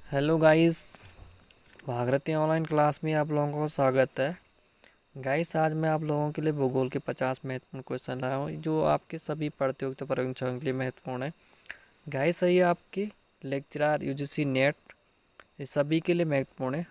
Hello guys. भागरती online class में आप लोगों को स्वागत है। गाइस, आज मैं आप लोगों के लिए भूगोल के 50 महत्वपूर्ण क्वेश्चन लाया हूँ जो आपके सभी प्रतियोगिता परीक्षाओं के लिए महत्वपूर्ण है। गाइस, ये आपके लेक्चरर यूजीसी नेट ये सभी के लिए महत्वपूर्ण है।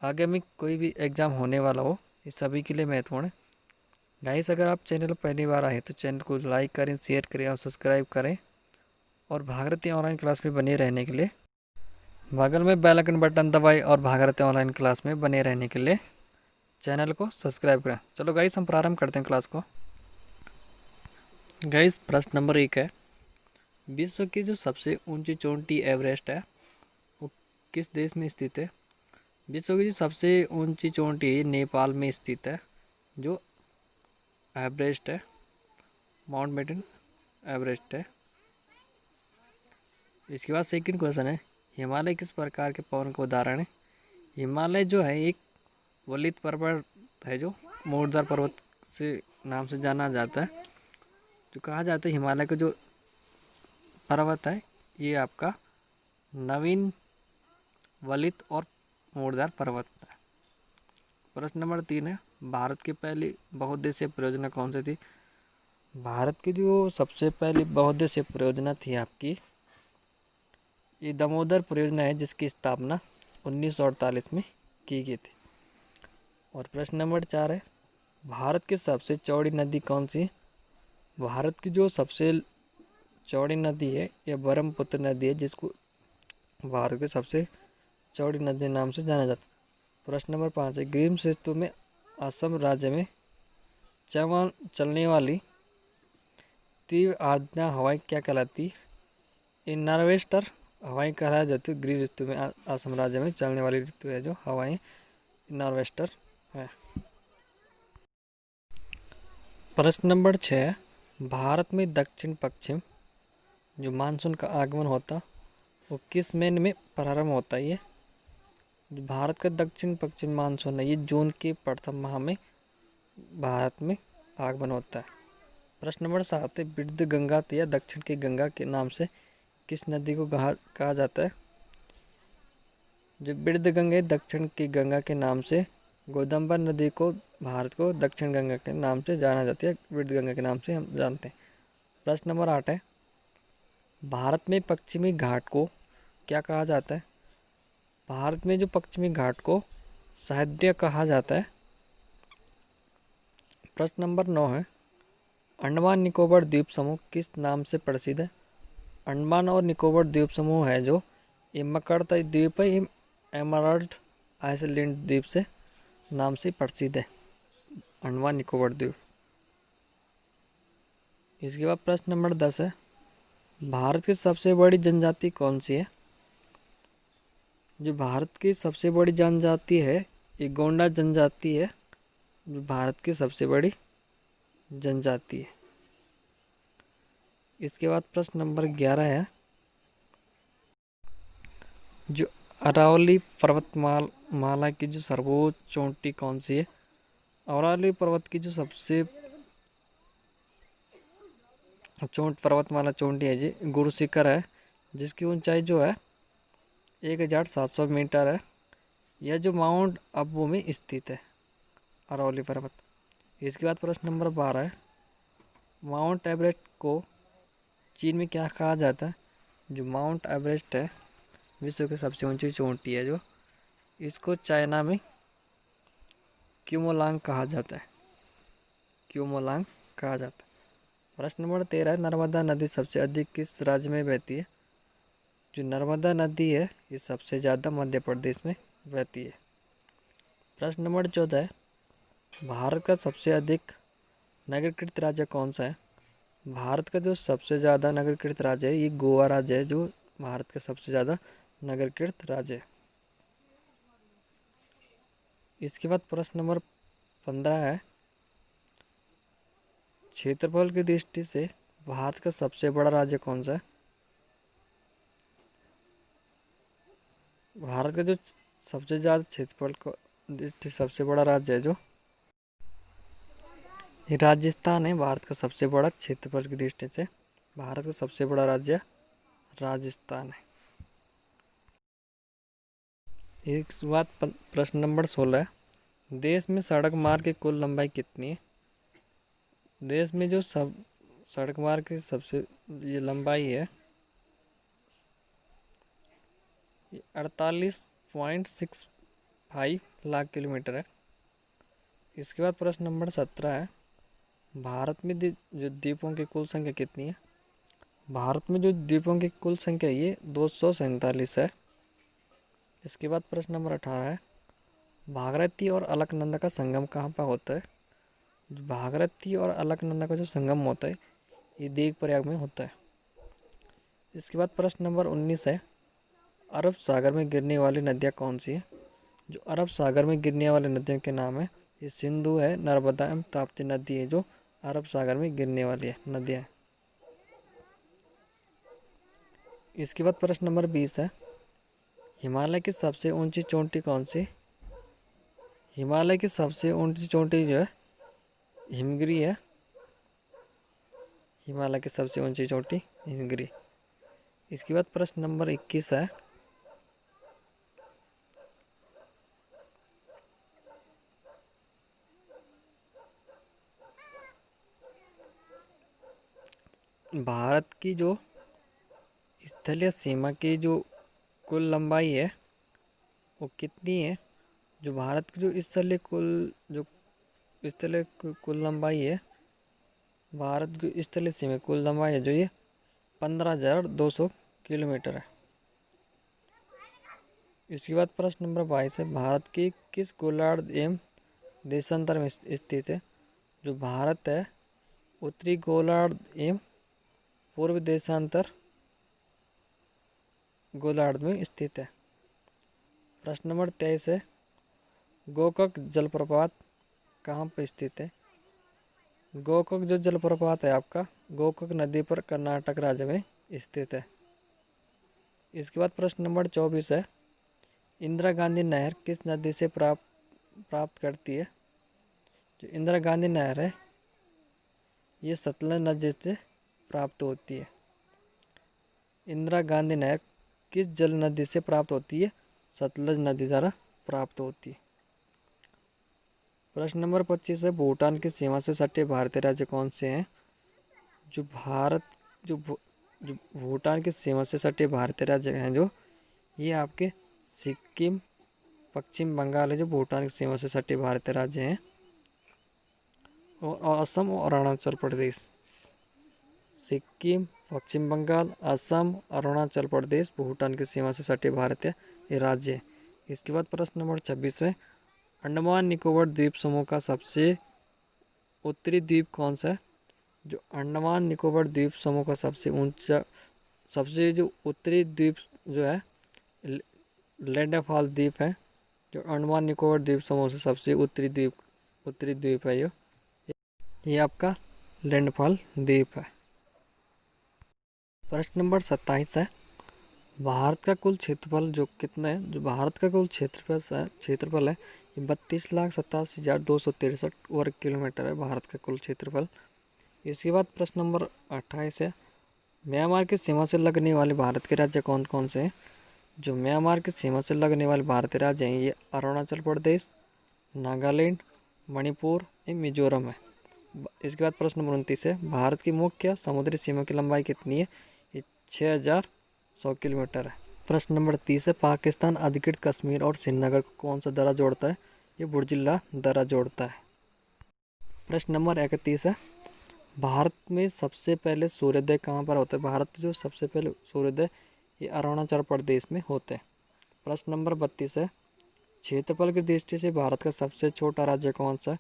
आगे में कोई भी एग्ज़ाम होने वाला हो, ये सभी के लिए महत्वपूर्ण है। गाइस, अगर आप चैनल पर पहली बार आए तो चैनल को लाइक करें, शेयर करें और सब्सक्राइब करें। और भागरती ऑनलाइन क्लास में बने रहने के लिए बगल में बेल आइकन बटन दबाएं और भागरती ऑनलाइन क्लास में बने रहने के लिए चैनल को सब्सक्राइब करें। चलो गाइस, हम प्रारंभ करते हैं क्लास को। गाइस, प्रश्न नंबर 1 है, विश्व की जो सबसे ऊंची चोटी एवरेस्ट है वो किस देश में स्थित है? विश्व की जो सबसे ऊंची चोटी है नेपाल में स्थित है, जो एवरेस्ट है, माउंटबेटन एवरेस्ट है। इसके बाद सेकंड क्वेश्चन है, हिमालय किस प्रकार के पवन का उदाहरण है? हिमालय जो है एक वलित पर्वत है जो मोरदार पर्वत से नाम से जाना जाता है। जो कहा जाता है हिमालय का जो पर्वत है ये आपका नवीन वलित और मोरदार पर्वत है। प्रश्न नंबर 3 है, भारत की पहली बहुउद्देशीय परियोजना कौन सी थी? भारत की जो सबसे पहली बहुउद्देशीय परियोजना थी आपकी ये दामोदर परियोजना है, जिसकी स्थापना 1948 में की गई थी। और प्रश्न नंबर 4 है, भारत की सबसे चौड़ी नदी कौन सी है? भारत की जो सबसे चौड़ी नदी है यह ब्रह्मपुत्र नदी है, जिसको भारत की सबसे चौड़ी नदी नाम से जाना जाता है। प्रश्न नंबर 5 है, ग्रीष्म ऋतु में असम राज्य में चलने वाली तीव्र आर्द्र हवाएं क्या कहलाती है? ये नॉर्वेस्टर हवाएं कहा जाती है। ग्रीष्म ऋतु में असम राज्य में चलने वाली ऋतु है जो हवाएं नॉर्वेस्टर है। प्रश्न नंबर 6, भारत में दक्षिण पश्चिम जो मानसून का आगमन होता वो किस महीने में प्रारंभ होता है? ये जो भारत का दक्षिण पश्चिम मानसून है ये जून के प्रथम माह में भारत में आगमन होता है। प्रश्न नंबर 7 है, विरुद्ध गंगा या दक्षिण की गंगा के नाम से किस नदी को कहा जाता है? जो विरुद्ध गंगा दक्षिण की गंगा के नाम से गोदम्बर नदी को भारत को दक्षिण गंगा के नाम से जाना जाती है, विरुद्ध गंगा के नाम से हम जानते हैं। प्रश्न नंबर 8 है, भारत में पश्चिमी घाट को क्या कहा जाता है? भारत में जो पश्चिमी घाट को सह्याद्री कहा जाता है। प्रश्न नंबर 9 है, अंडमान निकोबार द्वीप समूह किस नाम से प्रसिद्ध है? अंडमान और निकोबार द्वीप समूह है जो ये मकरतई द्वीप है, ये एमराल्ड आइलैंड द्वीप से नाम से प्रसिद्ध है, अंडमान निकोबार द्वीप। इसके बाद प्रश्न नंबर 10 है, भारत की सबसे बड़ी जनजाति कौन सी है? जो भारत की सबसे बड़ी जनजाति है ये गोंडा जनजाति है, जो भारत की सबसे बड़ी जनजाति है। इसके बाद प्रश्न नंबर 11 है, जो अरावली पर्वतमाला की जो सर्वोच्च चोटी कौन सी है? अरावली पर्वत की जो सबसे पर्वतमाला चोटी है जी गुरु शिखर है, जिसकी ऊंचाई जो है 1700 मीटर है। यह जो माउंट अबू में स्थित है अरावली पर्वत। इसके बाद प्रश्न नंबर 12 है, माउंट एवरेस्ट को चीन में क्या कहा जाता है? जो माउंट एवरेस्ट है विश्व की सबसे ऊंची चोटी है, जो इसको चाइना में क्यूमोलांग कहा जाता है, क्यूमोलांग कहा जाता है। प्रश्न नंबर 13 है, नर्मदा नदी सबसे अधिक किस राज्य में बहती है? जो नर्मदा नदी है ये सबसे ज़्यादा मध्य प्रदेश में बहती है। प्रश्न नंबर 14 है, भारत का सबसे अधिक नगरीकृत राज्य कौन सा है? भारत का जो सबसे ज़्यादा नगरीकृत राज्य है ये गोवा राज्य है, जो भारत का सबसे ज़्यादा नगरीकृत राज्य है। इसके बाद प्रश्न नंबर 15 है, क्षेत्रफल की दृष्टि से भारत का सबसे बड़ा राज्य कौन सा है? भारत का जो सबसे ज़्यादा क्षेत्रफल को दृष्टि सबसे बड़ा राज्य है जो ये राजस्थान है। भारत का सबसे बड़ा क्षेत्रफल की दृष्टि से भारत का सबसे बड़ा राज्य राजस्थान है। एक बात प्रश्न नंबर 16, देश में सड़क मार्ग की कुल लंबाई कितनी है? देश में जो सब सड़क मार्ग की सबसे ये लंबाई है 48.65 लाख किलोमीटर है। इसके बाद प्रश्न नंबर 17 है, भारत में जो द्वीपों की कुल संख्या कितनी है? भारत में जो द्वीपों की कुल संख्या ये 247 है। इसके बाद प्रश्न नंबर 18 है, भागीरथी और अलकनंदा का संगम कहाँ पर होता है? भागीरथी और अलकनंदा का जो संगम होता है ये देव प्रयाग में होता है। इसके बाद प्रश्न नंबर 19 है, अरब सागर में गिरने वाली नदियाँ कौन सी है? जो अरब सागर में गिरने वाली नदियों के नाम है ये सिंधु है, नर्मदा एवं ताप्ती नदी है जो अरब सागर में गिरने वाली है नदियाँ हैं। इसके बाद प्रश्न नंबर 20 है, हिमालय की सबसे ऊंची चोटी कौन सी? हिमालय की सबसे ऊंची चोटी जो है हिमगिरी है। हिमालय की सबसे ऊंची चोटी हिमगिरी। इसके बाद प्रश्न नंबर 21 है, भारत की जो स्थलीय सीमा की जो कुल लंबाई है वो कितनी है? जो भारत की जो स्थलीय कुल लंबाई है, भारत की स्थलीय सीमा कुल लंबाई है जो ये 15,200 किलोमीटर है। इसके बाद प्रश्न नंबर 22 है, भारत की किस गोलार्ध एवं देशांतर में स्थित है? जो भारत है उत्तरी गोलार्ध एवं पूर्व देशांतर गोलार्ध में स्थित है। प्रश्न नंबर 23 है, गोकाक जलप्रपात कहाँ पर स्थित है? गोकाक जो जलप्रपात है आपका गोकाक नदी पर कर्नाटक राज्य में स्थित है। इसके बाद प्रश्न नंबर 24 है, इंदिरा गांधी नहर किस नदी से प्राप्त करती है? जो इंदिरा गांधी नहर है ये सतलज नदी से प्राप्त होती है। इंदिरा गांधी नहर किस जल नदी से प्राप्त होती है? सतलज नदी द्वारा प्राप्त होती है। प्रश्न नंबर 25 है, भूटान की सीमा से सटे भारतीय राज्य कौन से हैं? जो भूटान की सीमा से सटे भारतीय राज्य हैं जो ये आपके सिक्किम, पश्चिम बंगाल है जो भूटान की सीमा से सटे भारतीय राज्य हैं, और असम और अरुणाचल प्रदेश। सिक्किम, पश्चिम बंगाल, असम, अरुणाचल प्रदेश भूटान की सीमा से सटे भारतीय राज्य। इसके बाद प्रश्न नंबर 26 में, अंडमान निकोबार द्वीप समूह का सबसे उत्तरी द्वीप कौन सा है? जो अंडमान निकोबार द्वीप समूह का सबसे जो उत्तरी द्वीप जो है लैंडफॉल द्वीप है। जो अंडमान निकोबार द्वीप समूह से सबसे उत्तरी द्वीप है ये आपका लैंडफॉल द्वीप है। प्रश्न नंबर 27 है, भारत का कुल क्षेत्रफल जो कितना है? जो भारत का कुल क्षेत्रफल है ये 32,87,263 वर्ग किलोमीटर है भारत का कुल क्षेत्रफल। इसके बाद प्रश्न नंबर 28 है, म्यांमार की सीमा से लगने वाले भारत के राज्य कौन कौन से हैं? जो म्यांमार की सीमा से लगने वाले भारतीय राज्य हैं ये अरुणाचल प्रदेश, नागालैंड, मणिपुर एवं मिजोरम है। इसके बाद प्रश्न नंबर 29 है, भारत की मुख्य समुद्री सीमा की लंबाई कितनी है? ये 6,100 किलोमीटर है। प्रश्न नंबर 30 है, पाकिस्तान अधिकृत कश्मीर और श्रीनगर को कौन सा दर्रा जोड़ता है? ये बुर्जिल्ला दर्रा जोड़ता है। प्रश्न नंबर 31 है, भारत में सबसे पहले सूर्योदय कहाँ पर होता है? भारत जो सबसे पहले सूर्योदय ये अरुणाचल प्रदेश में होते हैं। प्रश्न नंबर 32 है, क्षेत्रफल की दृष्टि से भारत का सबसे छोटा राज्य कौन सा है?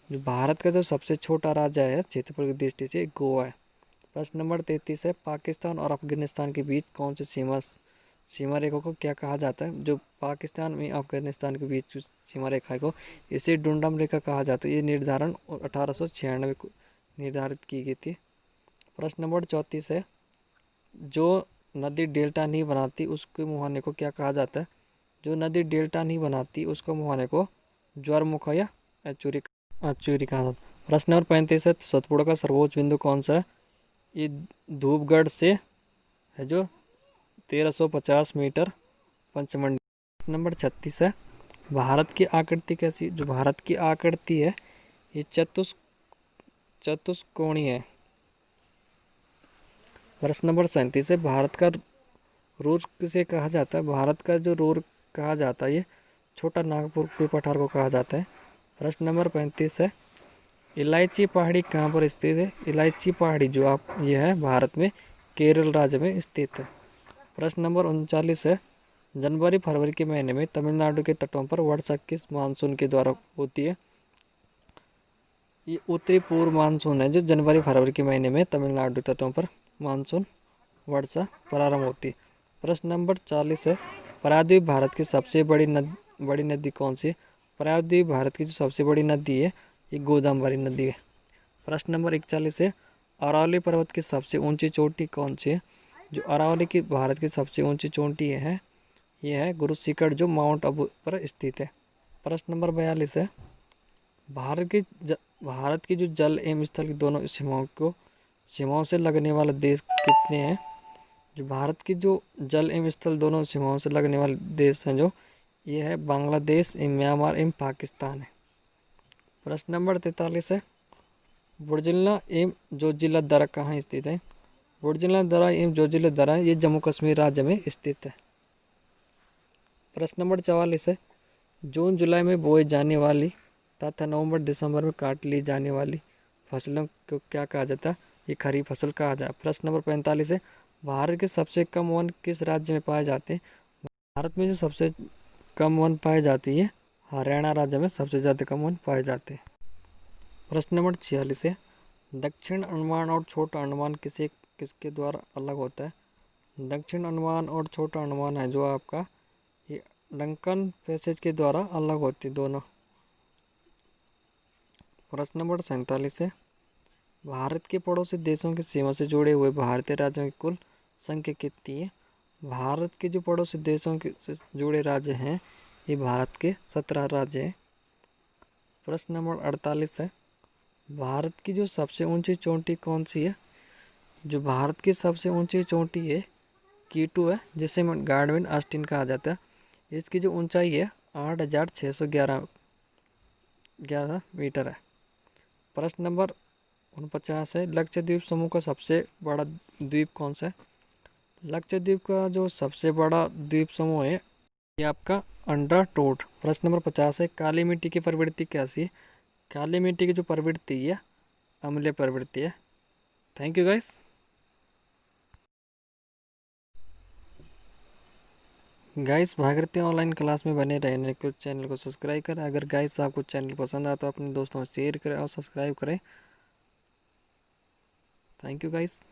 जो भारत का जो सबसे छोटा राज्य है क्षेत्रफल की दृष्टि से गोवा है। प्रश्न नंबर 33 है, पाकिस्तान और अफगानिस्तान के बीच कौन से सीमा रेखा को क्या कहा जाता है? जो पाकिस्तान में अफगानिस्तान के बीच सीमा रेखा को इसे डुंडम रेखा कहा जाता है। ये निर्धारण 1896 को निर्धारित की गई थी। प्रश्न नंबर 34 है, जो नदी डेल्टा नहीं बनाती उसके मुहाने को क्या कहा जाता है? जो नदी डेल्टा नहीं बनाती उसको मुहाने को ज्वारमुख या अचूरी कहा जाता है। प्रश्न नंबर 35 है, सतपुड़ा का सर्वोच्च बिंदु कौन सा है? ये धूपगढ़ से है जो 1350 मीटर पंचमंडी। नंबर 36 है, भारत की आकृति कैसी? जो भारत की आकृति है ये चतुष्कोणीय है। प्रश्न नंबर 37 है, भारत का रूर किसे कहा जाता है? भारत का जो रूर कहा जाता है ये छोटा नागपुर के पठार को कहा जाता है। प्रश्न नंबर 35 है, इलायची पहाड़ी कहाँ पर स्थित है? इलायची पहाड़ी जो आप ये है भारत में केरल राज्य में स्थित है। प्रश्न नंबर 39 है, जनवरी फरवरी के महीने में तमिलनाडु के तटों पर वर्षा किस मानसून के द्वारा होती है? ये उत्तरी पूर्व मानसून है जो जनवरी फरवरी के महीने में तमिलनाडु तटों पर मानसून वर्षा प्रारंभ होती है। प्रश्न नंबर 40 है, प्रायद्वीप भारत की सबसे बड़ी नदी कौन सी है? प्रायद्वीप भारत की जो सबसे बड़ी नदी है ये गोदावरी नदी है। प्रश्न नंबर 41 है, अरावली पर्वत की सबसे ऊंची चोटी कौन सी है? जो अरावली की भारत की सबसे ऊंची चोटी है ये है गुरु शिखर जो माउंट आबू पर स्थित है। प्रश्न नंबर 42 है, भारत की जो जल एवं स्थल की दोनों सीमाओं से लगने वाले देश कितने हैं? जो भारत की जो जल एवं स्थल दोनों सीमाओं से लगने वाले देश हैं जो ये है बांग्लादेश एवं म्यांमार एवं पाकिस्तान है। प्रश्न नंबर 43 है, बुर्जिल्ला एवं जोजिला दर्रा कहाँ स्थित है? बुर्जिल्ला दर्रा एवं जोजिला दर्रा ये जम्मू कश्मीर राज्य में स्थित है। प्रश्न नंबर 44 है, जून जुलाई में बोई जाने वाली तथा नवंबर दिसंबर में काट ली जाने वाली फसलों को क्या कहा जाता है? ये खरीफ फसल कहा जाता है। प्रश्न नंबर 45 है, भारत के सबसे कम वन किस राज्य में पाए जाते हैं? भारत में जो सबसे कम वन पाए जाती है हरियाणा राज्य में सबसे ज़्यादा कम वन पाए जाते हैं। प्रश्न नंबर 46 है, दक्षिण अंडमान और छोटा अंडमान किसके द्वारा अलग होता है? दक्षिण अंडमान और छोटा अंडमान है जो आपका ये डंकन पैसेज के द्वारा अलग होती है दोनों। प्रश्न नंबर 47 है, भारत के पड़ोसी देशों की सीमा से जुड़े हुए भारतीय राज्यों की कुल संख्या कितनी है? भारत के जो पड़ोसी देशों के से जुड़े राज्य हैं ये भारत के 17 राज्य हैं। प्रश्न नंबर 48 है, भारत की जो सबसे ऊंची चोटी कौन सी है? जो भारत की सबसे ऊंची चोटी है कीटू है जिसे गार्डविन आस्टीन कहा जाता है। इसकी जो ऊंचाई है 8,611 मीटर है। प्रश्न नंबर 49 है, लक्षद्वीप समूह का सबसे बड़ा द्वीप कौन सा है? लक्षद्वीप का जो सबसे बड़ा द्वीप समूह है ये आपका अंडरटोट। प्रश्न नंबर 50 है, काली मिट्टी की प्रवृत्ति कैसी है? काली मिट्टी की जो प्रवृत्ति है अम्लीय प्रवृत्ति है। Thank you guys. Bhagirathi online class में बने रहने के चैनल को सब्सक्राइब करें। अगर गाइस आपको चैनल पसंद आता तो अपने दोस्तों में शेयर करें और सब्सक्राइब करें। Thank you guys.